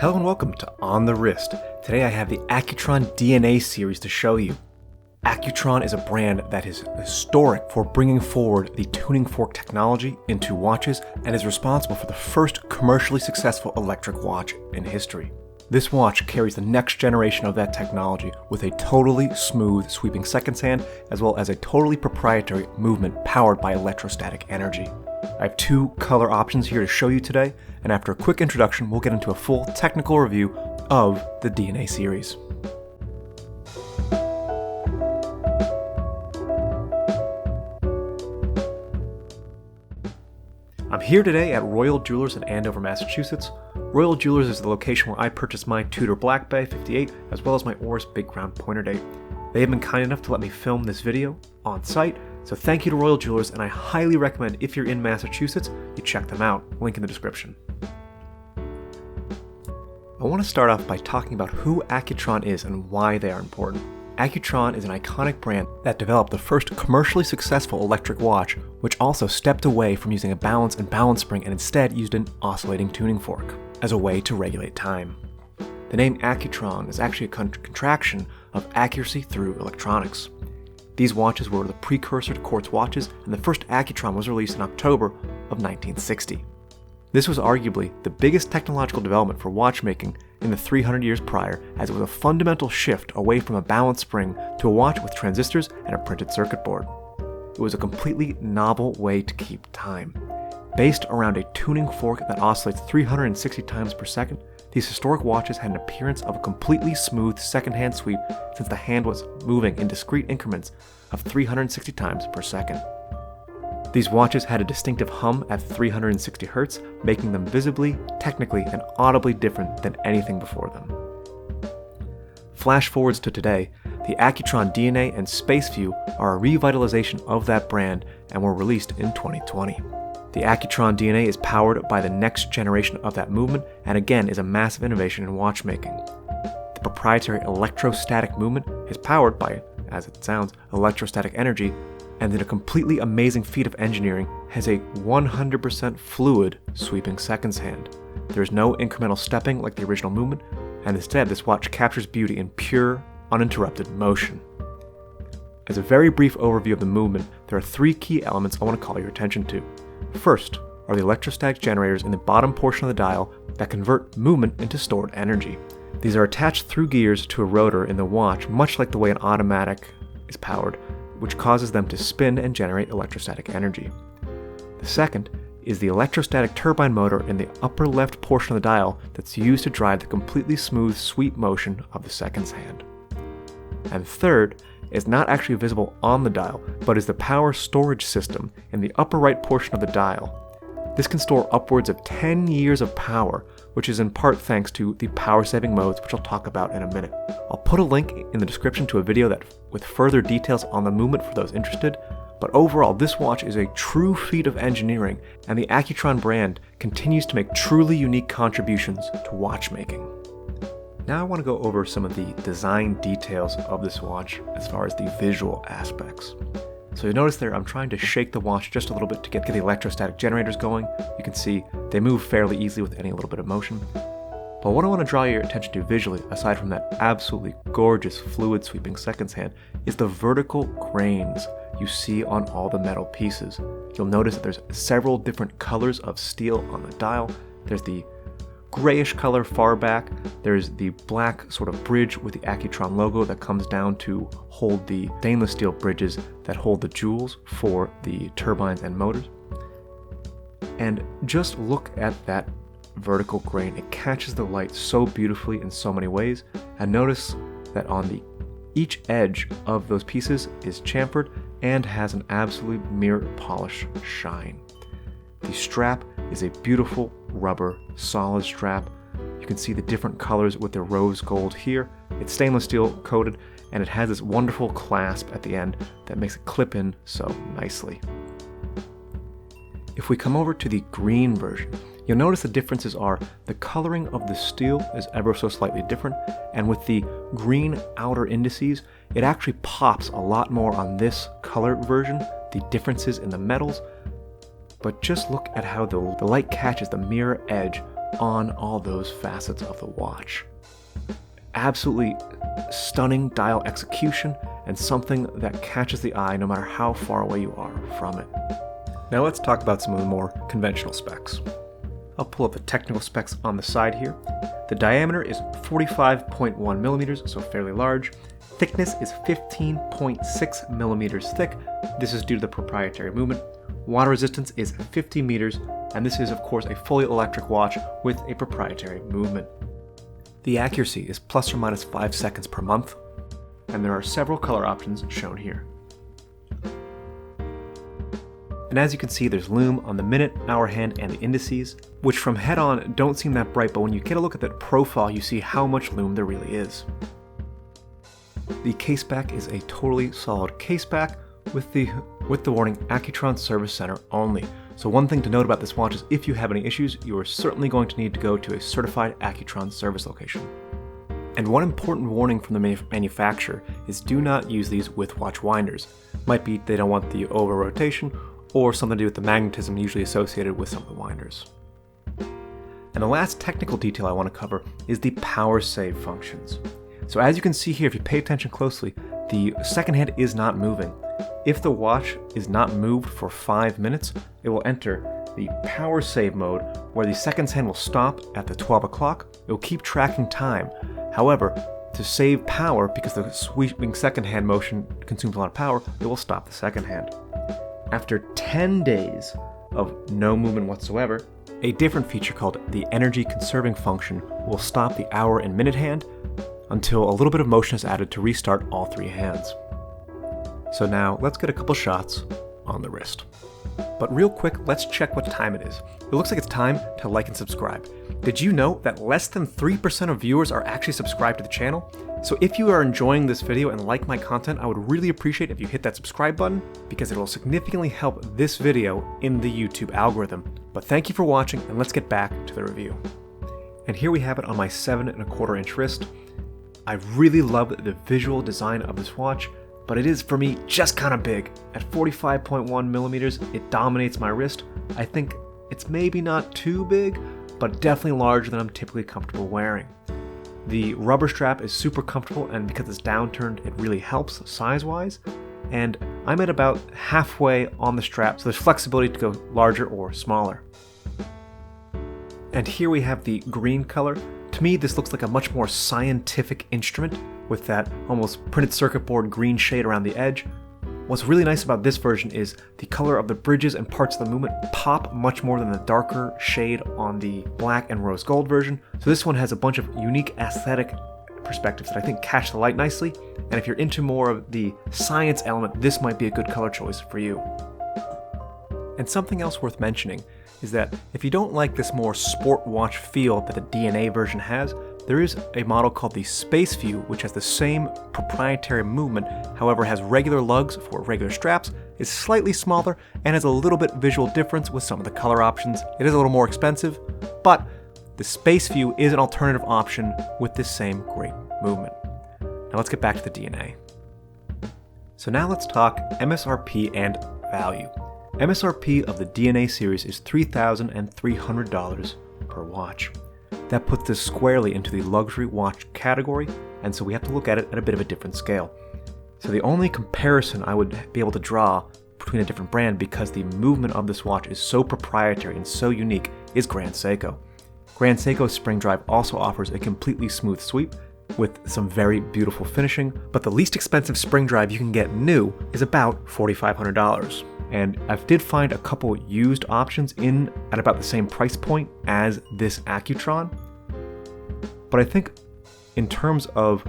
Hello and welcome to On the Wrist. Today I have the Accutron DNA series to show you. Accutron is a brand that is historic for bringing forward the tuning fork technology into watches and is responsible for the first commercially successful electric watch in history. This watch carries the next generation of that technology with a totally smooth sweeping seconds hand as well as a totally proprietary movement powered by electrostatic energy. I have two color options here to show you today, and after a quick introduction, we'll get into a full technical review of the DNA series. I'm here today at Royal Jewelers in Andover, Massachusetts. Royal Jewelers is the location where I purchased my Tudor Black Bay 58 as well as my Oris Big Crown Pointer Date. They have been kind enough to let me film this video on site, so thank you to Royal Jewelers, and I highly recommend if you're in Massachusetts, you check them out. Link in the description. I want to start off by talking about who Accutron is and why they are important. Accutron is an iconic brand that developed the first commercially successful electric watch, which also stepped away from using a balance and balance spring and instead used an oscillating tuning fork as a way to regulate time. The name Accutron is actually a contraction of accuracy through electronics. These watches were the precursor to quartz watches, and the first Accutron was released in October of 1960. This was arguably the biggest technological development for watchmaking in the 300 years prior, as it was a fundamental shift away from a balance spring to a watch with transistors and a printed circuit board. It was a completely novel way to keep time. Based around a tuning fork that oscillates 360 times per second, these historic watches had an appearance of a completely smooth second-hand sweep since the hand was moving in discrete increments of 360 times per second. These watches had a distinctive hum at 360 Hz, making them visibly, technically, and audibly different than anything before them. Flash forwards to today, the Accutron DNA and Spaceview are a revitalization of that brand and were released in 2020. The Accutron DNA is powered by the next generation of that movement and again is a massive innovation in watchmaking. The proprietary electrostatic movement is powered by, as it sounds, electrostatic energy, and in a completely amazing feat of engineering has a 100% fluid sweeping seconds hand. There is no incremental stepping like the original movement, and instead this watch captures beauty in pure, uninterrupted motion. As a very brief overview of the movement, there are three key elements I want to call your attention to. First are the electrostatic generators in the bottom portion of the dial that convert movement into stored energy. These are attached through gears to a rotor in the watch, much like the way an automatic is powered, which causes them to spin and generate electrostatic energy. The second is the electrostatic turbine motor in the upper left portion of the dial that's used to drive the completely smooth sweep motion of the seconds hand. And third is not actually visible on the dial, but is the power storage system in the upper right portion of the dial. This can store upwards of 10 years of power, which is in part thanks to the power-saving modes, which I'll talk about in a minute. I'll put a link in the description to a video with further details on the movement for those interested, but overall this watch is a true feat of engineering, and the Accutron brand continues to make truly unique contributions to watchmaking. Now I want to go over some of the design details of this watch as far as the visual aspects. So you notice there I'm trying to shake the watch just a little bit to get the electrostatic generators going. You can see they move fairly easily with any little bit of motion. But what I want to draw your attention to visually, aside from that absolutely gorgeous fluid sweeping seconds hand, is the vertical grains you see on all the metal pieces. You'll notice that there's several different colors of steel on the dial. There's the grayish color far back, there's the black sort of bridge with the Accutron logo that comes down to hold the stainless steel bridges that hold the jewels for the turbines and motors. And just look at that vertical grain. It catches the light so beautifully in so many ways, and notice that on each edge of those pieces is chamfered and has an absolute mirror polish shine. The strap is a beautiful rubber solid strap. You can see the different colors with the rose gold here. It's stainless steel coated, and it has this wonderful clasp at the end that makes it clip in so nicely. If we come over to the green version, you'll notice the differences are the coloring of the steel is ever so slightly different, and with the green outer indices, it actually pops a lot more on this color version, the differences in the metals. But just look at how the light catches the mirror edge on all those facets of the watch. Absolutely stunning dial execution and something that catches the eye no matter how far away you are from it. Now let's talk about some of the more conventional specs. I'll pull up the technical specs on the side here. The diameter is 45.1 millimeters, so fairly large. Thickness is 15.6 millimeters thick. This is due to the proprietary movement. Water resistance is 50 meters, and this is of course a fully electric watch with a proprietary movement. The accuracy is plus or minus 5 seconds per month, and there are several color options shown here. And as you can see, there's lume on the minute, hour hand, and the indices, which from head on don't seem that bright, but when you get a look at that profile, you see how much lume there really is. The case back is a totally solid case back with the warning Accutron Service Center only. So one thing to note about this watch is if you have any issues, you are certainly going to need to go to a certified Accutron service location. And one important warning from the manufacturer is do not use these with watch winders. Might be they don't want the over rotation or something to do with the magnetism usually associated with some of the winders. And the last technical detail I want to cover is the power save functions. So as you can see here, if you pay attention closely, the second hand is not moving. If the watch is not moved for 5 minutes, it will enter the power save mode where the seconds hand will stop at the 12 o'clock. It will keep tracking time. However, to save power, because the sweeping second hand motion consumes a lot of power, it will stop the second hand. After 10 days of no movement whatsoever, a different feature called the energy conserving function will stop the hour and minute hand until a little bit of motion is added to restart all 3 hands. So now let's get a couple shots on the wrist. But real quick, let's check what time it is. It looks like it's time to like and subscribe. Did you know that less than 3% of viewers are actually subscribed to the channel? So if you are enjoying this video and like my content, I would really appreciate if you hit that subscribe button because it will significantly help this video in the YouTube algorithm. But thank you for watching, and let's get back to the review. And here we have it on my 7¼ inch wrist. I really love the visual design of this watch, but it is for me just kind of big. At 45.1 millimeters, it dominates my wrist. I think it's maybe not too big, but definitely larger than I'm typically comfortable wearing. The rubber strap is super comfortable, and because it's downturned, it really helps size-wise. And I'm at about halfway on the strap, so there's flexibility to go larger or smaller. And here we have the green color. To me, this looks like a much more scientific instrument with that almost printed circuit board green shade around the edge. What's really nice about this version is the color of the bridges and parts of the movement pop much more than the darker shade on the black and rose gold version. So this one has a bunch of unique aesthetic perspectives that I think catch the light nicely. And if you're into more of the science element, this might be a good color choice for you. And something else worth mentioning is that if you don't like this more sport watch feel that the DNA version has, there is a model called the Space View, which has the same proprietary movement, however has regular lugs for regular straps, is slightly smaller, and has a little bit visual difference with some of the color options. It is a little more expensive, but the Space View is an alternative option with this same great movement. Now let's get back to the DNA. So now let's talk MSRP and value. MSRP of the DNA series is $3,300 per watch. That puts this squarely into the luxury watch category, and so we have to look at it at a bit of a different scale. So the only comparison I would be able to draw between a different brand, because the movement of this watch is so proprietary and so unique, is Grand Seiko. Grand Seiko's spring drive also offers a completely smooth sweep with some very beautiful finishing, but the least expensive spring drive you can get new is about $4,500. And I did find a couple used options in at about the same price point as this Accutron. But I think in terms of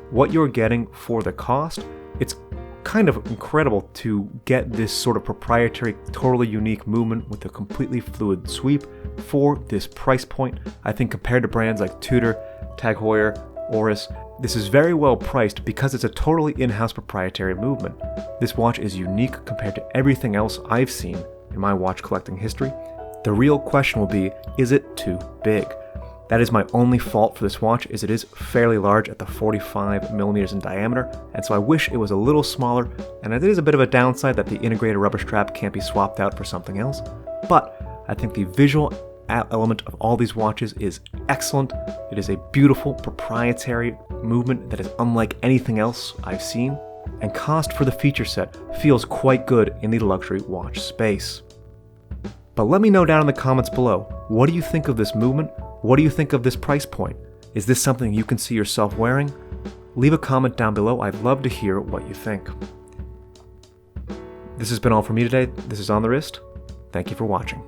what you're getting for the cost, it's kind of incredible to get this sort of proprietary, totally unique movement with a completely fluid sweep for this price point. I think compared to brands like Tudor, Tag Heuer, Oris, this is very well priced because it's a totally in-house proprietary movement. This watch is unique compared to everything else I've seen in my watch collecting history. The real question will be, is it too big? That is my only fault for this watch, is it is fairly large at the 45 millimeters in diameter, and so I wish it was a little smaller, and it is a bit of a downside that the integrated rubber strap can't be swapped out for something else. But I think the visual element of all these watches is excellent. It is a beautiful proprietary movement that is unlike anything else I've seen, and cost for the feature set feels quite good in the luxury watch space. But let me know down in the comments below, what do you think of this movement? What do you think of this price point? Is this something you can see yourself wearing? Leave a comment down below, I'd love to hear what you think. This has been all for me today. This is On The Wrist. Thank you for watching.